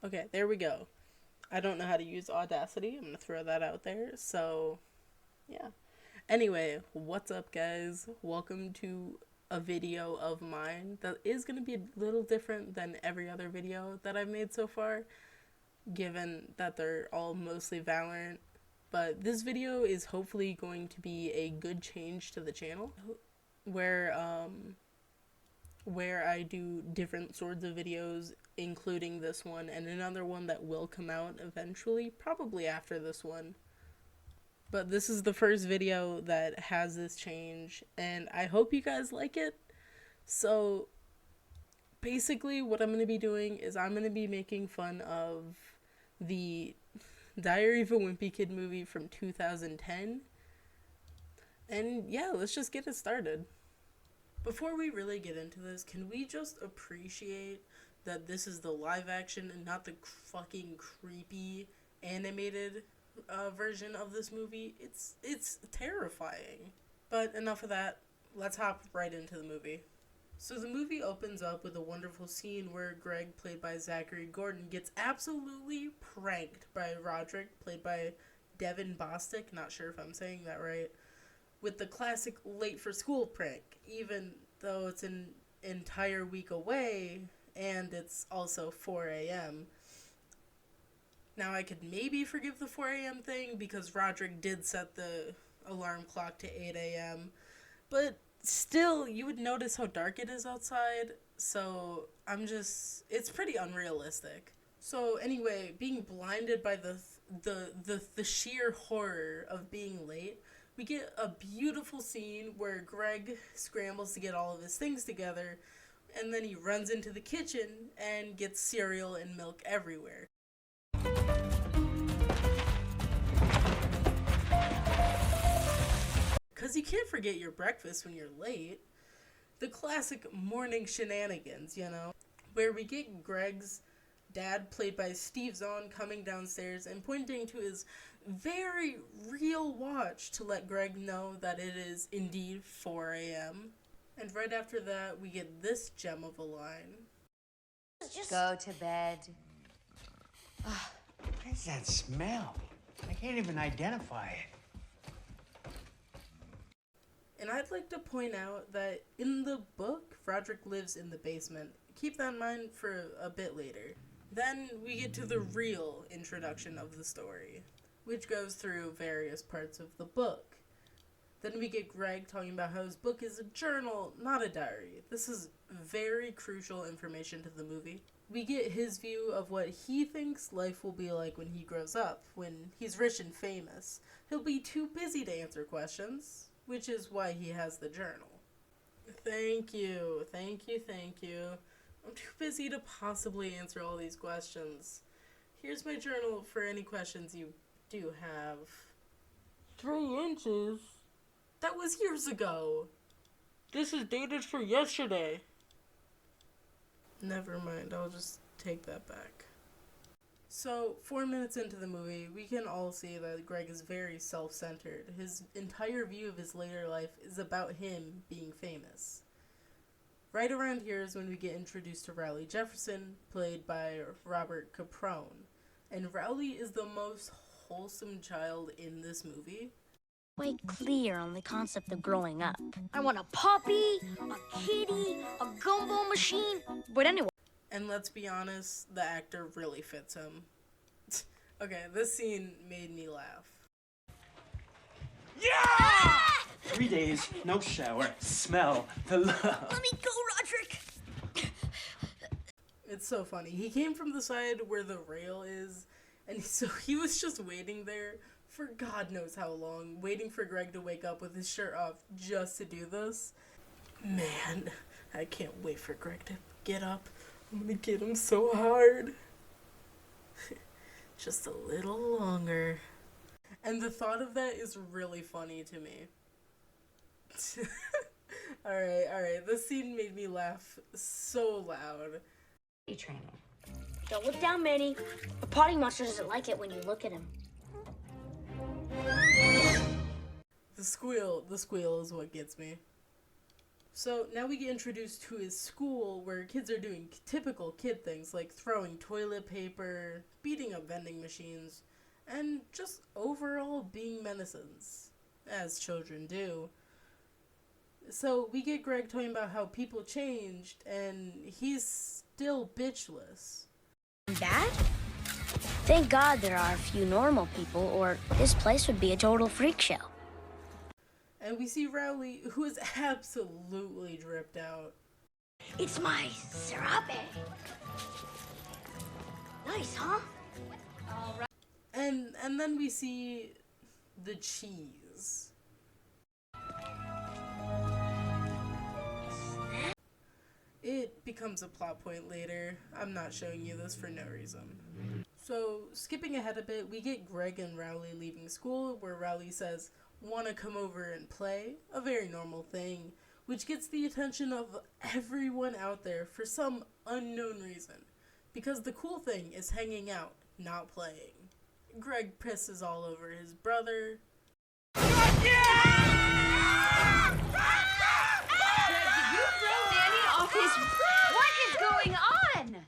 Okay, there we go. I don't know how to use Audacity. I'm gonna throw that out there. So, yeah. Anyway, what's up, guys? Welcome to a video of mine that is gonna be a little different than every other video that I've made so far, given that they're all mostly Valorant. But this video is hopefully going to be a good change to the channel, where where I do different sorts of videos, including this one and another one that will come out eventually, probably after this one. But this is the first video that has this change, and I hope you guys like it. So, basically, what I'm going to be doing is I'm going to be making fun of the Diary of a Wimpy Kid movie from 2010. And yeah, let's just get it started. Before we really get into this, can we just appreciate that this is the live action and not the fucking creepy animated version of this movie? It's terrifying. But enough of that. Let's hop right into the movie. So the movie opens up with a wonderful scene where Greg, played by Zachary Gordon, gets absolutely pranked by Roderick, played by Devin Bostick, not sure if I'm saying that right, with the classic late for school prank, even though it's an entire week away and it's also 4 a.m. Now, I could maybe forgive the 4 a.m. thing because Roderick did set the alarm clock to 8 a.m., but still, you would notice how dark it is outside, so it's pretty unrealistic. So anyway, being blinded by the sheer horror of being late, we get a beautiful scene where Greg scrambles to get all of his things together, and then he runs into the kitchen and gets cereal and milk everywhere. Because you can't forget your breakfast when you're late. The classic morning shenanigans, where we get Greg's dad, played by Steve Zahn, coming downstairs and pointing to his very real watch to let Greg know that it is indeed 4 a.m. And right after that, we get this gem of a line. Just go to bed. What is that smell? I can't even identify it. And I'd like to point out that in the book, Roderick lives in the basement. Keep that in mind for a bit later. Then we get to the real introduction of the story, which goes through various parts of the book. Then we get Greg talking about how his book is a journal, not a diary. This is very crucial information to the movie. We get his view of what he thinks life will be like when he grows up, when he's rich and famous. He'll be too busy to answer questions, which is why he has the journal. Thank you. I'm too busy to possibly answer all these questions. Here's my journal for any questions you do have. 3 inches? That was years ago. This is dated for yesterday. Never mind, I'll just take that back. So, 4 minutes into the movie, we can all see that Greg is very self-centered. His entire view of his later life is about him being famous. Right around here is when we get introduced to Rowley Jefferson, played by Robert Caprone. And Rowley is the most wholesome child in this movie. Quite clear on the concept of growing up. I want a puppy, a kitty, a gumball machine. But anyway. And let's be honest, the actor really fits him. Okay, this scene made me laugh. Yeah! 3 days, no shower, smell the love. Let me go, Roderick! It's so funny. He came from the side where the rail is, and so he was just waiting there for God knows how long, waiting for Greg to wake up with his shirt off just to do this. Man, I can't wait for Greg to get up. I'm gonna get him so hard. Just a little longer. And the thought of that is really funny to me. Alright. This scene made me laugh so loud. Training. Don't look down, Manny. A potty monster doesn't like it when you look at him. The squeal is what gets me. So now we get introduced to his school where kids are doing typical kid things like throwing toilet paper, beating up vending machines, and just overall being menaces, as children do. So we get Greg talking about how people changed and he's still bitchless. Dad? Thank God there are a few normal people, or this place would be a total freak show. And we see Rowley, who is absolutely dripped out. It's my serape. Nice, huh? And then we see the cheese. It becomes a plot point later. I'm not showing you this for no reason. So, skipping ahead a bit, we get Greg and Rowley leaving school, where Rowley says, "Wanna come over and play?" A very normal thing, which gets the attention of everyone out there for some unknown reason. Because the cool thing is hanging out, not playing. Greg pisses all over his brother. Greg, did you throw Danny off his... What is going on?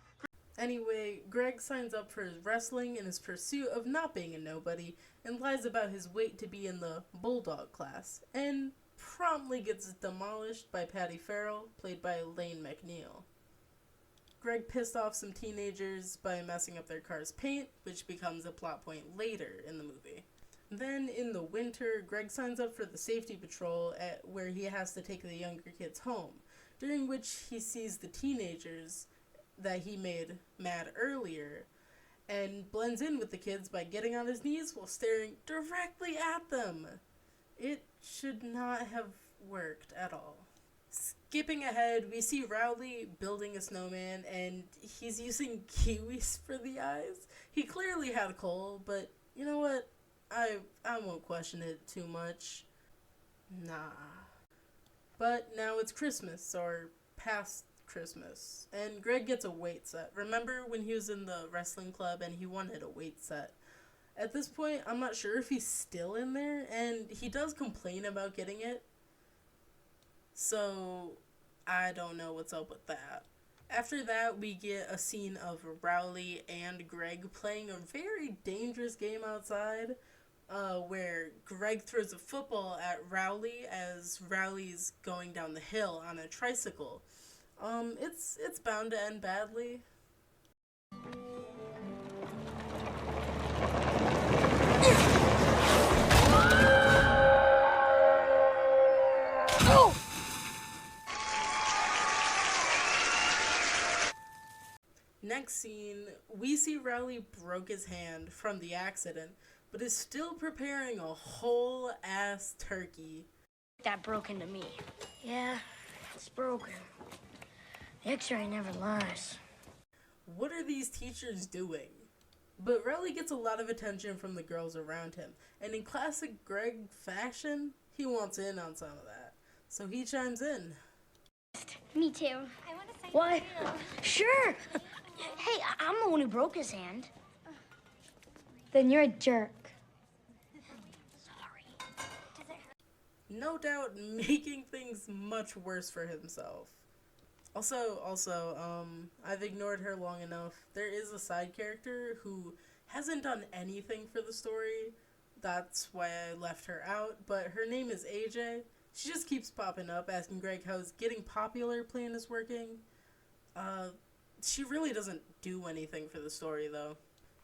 Anyway, Greg signs up for his wrestling in his pursuit of not being a nobody and lies about his weight to be in the Bulldog class, and promptly gets demolished by Patty Farrell, played by Elaine McNeil. Greg pissed off some teenagers by messing up their car's paint, which becomes a plot point later in the movie. Then, in the winter, Greg signs up for the safety patrol where he has to take the younger kids home, during which he sees the teenagers that he made mad earlier, and blends in with the kids by getting on his knees while staring directly at them. It should not have worked at all. Skipping ahead, we see Rowley building a snowman, and he's using kiwis for the eyes. He clearly had coal, but you know what? I won't question it too much. Nah. But now it's Christmas, or past Christmas, and Greg gets a weight set. Remember when he was in the wrestling club and he wanted a weight set? At this point, I'm not sure if he's still in there, and he does complain about getting it. So, I don't know what's up with that. After that, we get a scene of Rowley and Greg playing a very dangerous game outside, where Greg throws a football at Rowley as Rowley's going down the hill on a tricycle. It's bound to end badly. Next scene, we see Rowley broke his hand from the accident, but is still preparing a whole ass turkey. That broke into me. Yeah, it's broken. The X-ray never lies. What are these teachers doing? But Rowley gets a lot of attention from the girls around him, and in classic Greg fashion, he wants in on some of that. So he chimes in. Me too. What? Sure. Hey, I'm the one who broke his hand. Then you're a jerk. Sorry. No doubt making things much worse for himself. Also, I've ignored her long enough. There is a side character who hasn't done anything for the story. That's why I left her out, but her name is AJ. She just keeps popping up, asking Greg how his Getting Popular plan is working. She really doesn't do anything for the story, though.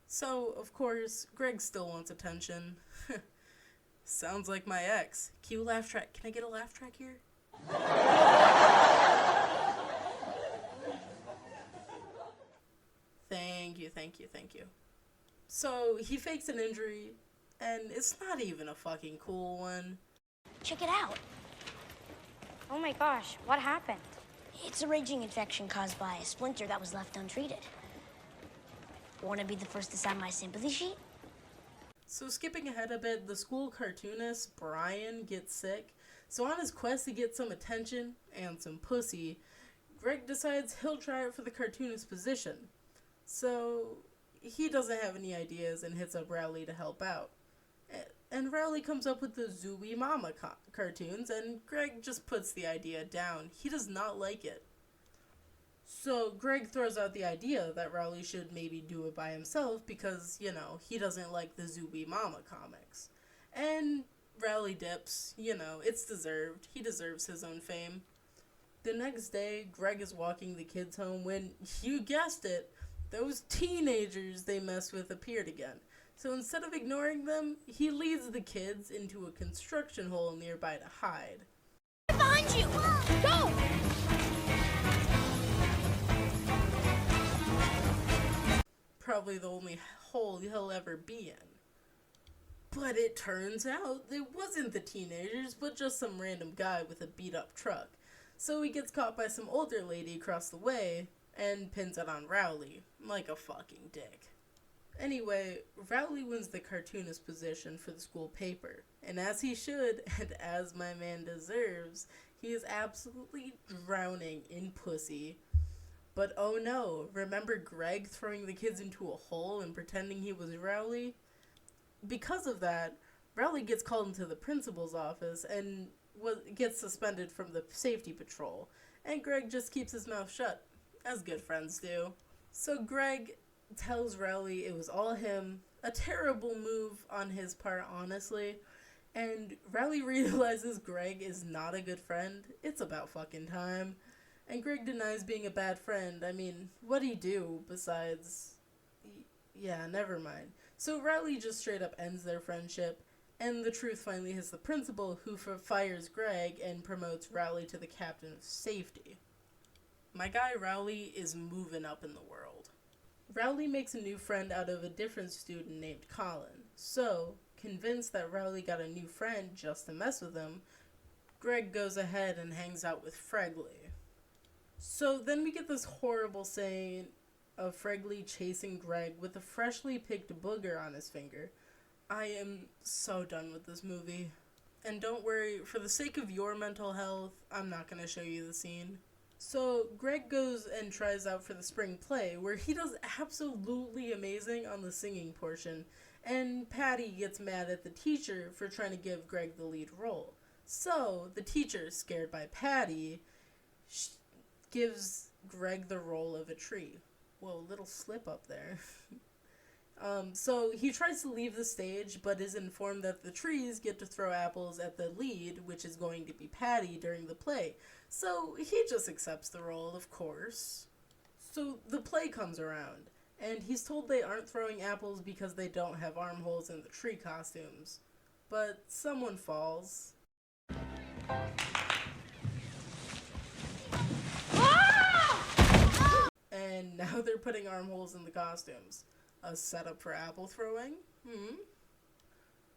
So, of course, Greg still wants attention. Sounds like my ex. Cue laugh track. Can I get a laugh track here? Thank you. So, he fakes an injury, and it's not even a fucking cool one. Check it out. Oh my gosh, what happened? It's a raging infection caused by a splinter that was left untreated. Want to be the first to sign my sympathy sheet? So skipping ahead a bit, the school cartoonist, Brian, gets sick. So on his quest to get some attention and some pussy, Greg decides he'll try it for the cartoonist position. So he doesn't have any ideas and hits up Rowley to help out. and Rowley comes up with the Zooey Mama cartoons, and Greg just puts the idea down. He does not like it. So Greg throws out the idea that Rowley should maybe do it by himself because, you know, he doesn't like the Zooey Mama comics. And Rowley dips, you know, it's deserved. He deserves his own fame. The next day, Greg is walking the kids home when, you guessed it, those teenagers they mess with appeared again. So instead of ignoring them, he leads the kids into a construction hole nearby to hide. Behind you! Go! Probably the only hole he'll ever be in. But it turns out it wasn't the teenagers, but just some random guy with a beat-up truck. So he gets caught by some older lady across the way and pins it on Rowley, like a fucking dick. Anyway, Rowley wins the cartoonist position for the school paper, and as he should, and as my man deserves, he is absolutely drowning in pussy. But oh no, remember Greg throwing the kids into a hole and pretending he was Rowley? Because of that, Rowley gets called into the principal's office and gets suspended from the safety patrol, and Greg just keeps his mouth shut, as good friends do. So Greg tells Rowley it was all him, a terrible move on his part, honestly, and Rowley realizes Greg is not a good friend. It's about fucking time. And Greg denies being a bad friend. I mean, what'd he do besides... Yeah, never mind. So Rowley just straight up ends their friendship, and the truth finally hits the principal, who fires Greg and promotes Rowley to the captain of safety. My guy Rowley is moving up in the world. Rowley makes a new friend out of a different student named Colin. So, convinced that Rowley got a new friend just to mess with him, Greg goes ahead and hangs out with Fregley. So then we get this horrible scene of Fregley chasing Greg with a freshly picked booger on his finger. I am so done with this movie. And don't worry, for the sake of your mental health, I'm not going to show you the scene. So Greg goes and tries out for the spring play, where he does absolutely amazing on the singing portion, and Patty gets mad at the teacher for trying to give Greg the lead role. So the teacher, scared by Patty, gives Greg the role of a tree. Whoa, little slip up there. So he tries to leave the stage, but is informed that the trees get to throw apples at the lead, which is going to be Patty, during the play. So he just accepts the role, of course. So the play comes around, and he's told they aren't throwing apples because they don't have armholes in the tree costumes. But someone falls. And now they're putting armholes in the costumes. A setup for apple throwing?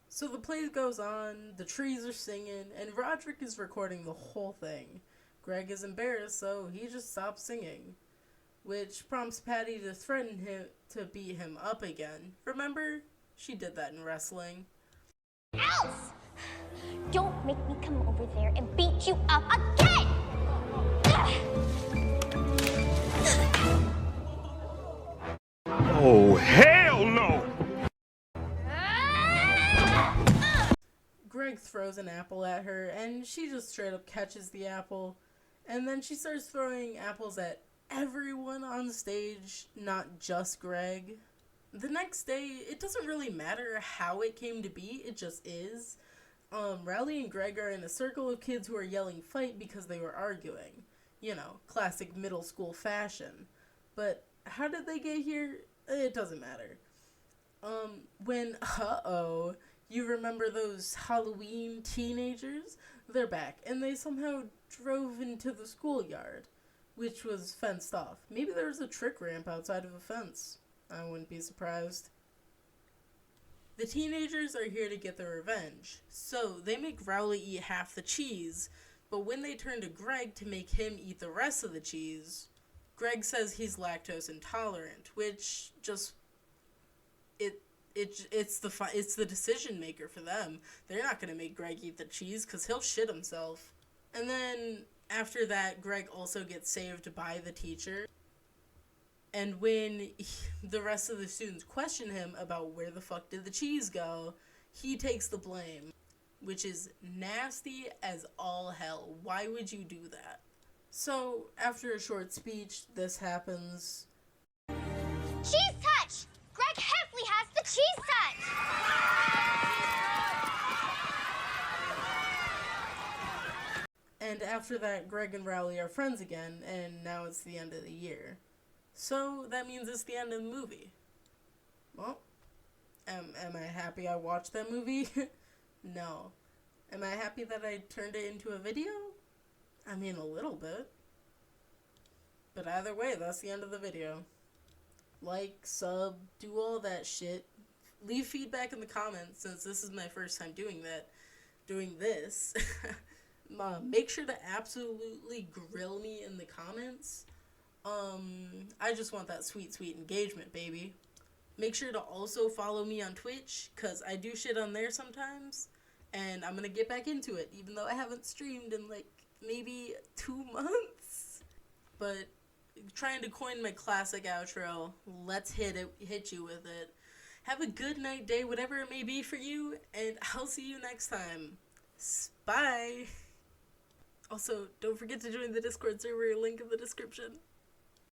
So the play goes on, the trees are singing, and Roderick is recording the whole thing. Greg is embarrassed, so he just stops singing, which prompts Patty to threaten him to beat him up again. Remember? She did that in wrestling. Else! Don't make me come over there and beat you up again! Oh, hell no! Greg throws an apple at her, and she just straight up catches the apple, and then she starts throwing apples at everyone on stage, not just Greg. The next day, it doesn't really matter how it came to be, it just is. Rowley and Greg are in a circle of kids who are yelling fight because they were arguing. You know, classic middle school fashion. But how did they get here? It doesn't matter. When, you remember those Halloween teenagers? They're back, and they somehow drove into the schoolyard, which was fenced off. Maybe there was a trick ramp outside of a fence. I wouldn't be surprised. The teenagers are here to get their revenge, so they make Rowley eat half the cheese, but when they turn to Greg to make him eat the rest of the cheese, Greg says he's lactose intolerant, which just it's the decision maker for them. They're not gonna make Greg eat the cheese because he'll shit himself. And then after that, Greg also gets saved by the teacher. And when the rest of the students question him about where the fuck did the cheese go, he takes the blame, which is nasty as all hell. Why would you do that? So, after a short speech, this happens. Cheese touch! Greg Heffley has the cheese touch! And after that, Greg and Rowley are friends again, and now it's the end of the year. So, that means it's the end of the movie. Well, am I happy I watched that movie? No. Am I happy that I turned it into a video? I mean, a little bit. But either way, that's the end of the video. Like, sub, do all that shit. Leave feedback in the comments, since this is my first time doing this. Make sure to absolutely grill me in the comments. I just want that sweet, sweet engagement, baby. Make sure to also follow me on Twitch, because I do shit on there sometimes. And I'm going to get back into it, even though I haven't streamed in, like, maybe 2 months. But trying to coin my classic outro, let's hit you with it. Have a good night, day, whatever it may be for you, and I'll see you next time. Bye! Also, don't forget to join the Discord server, link in the description.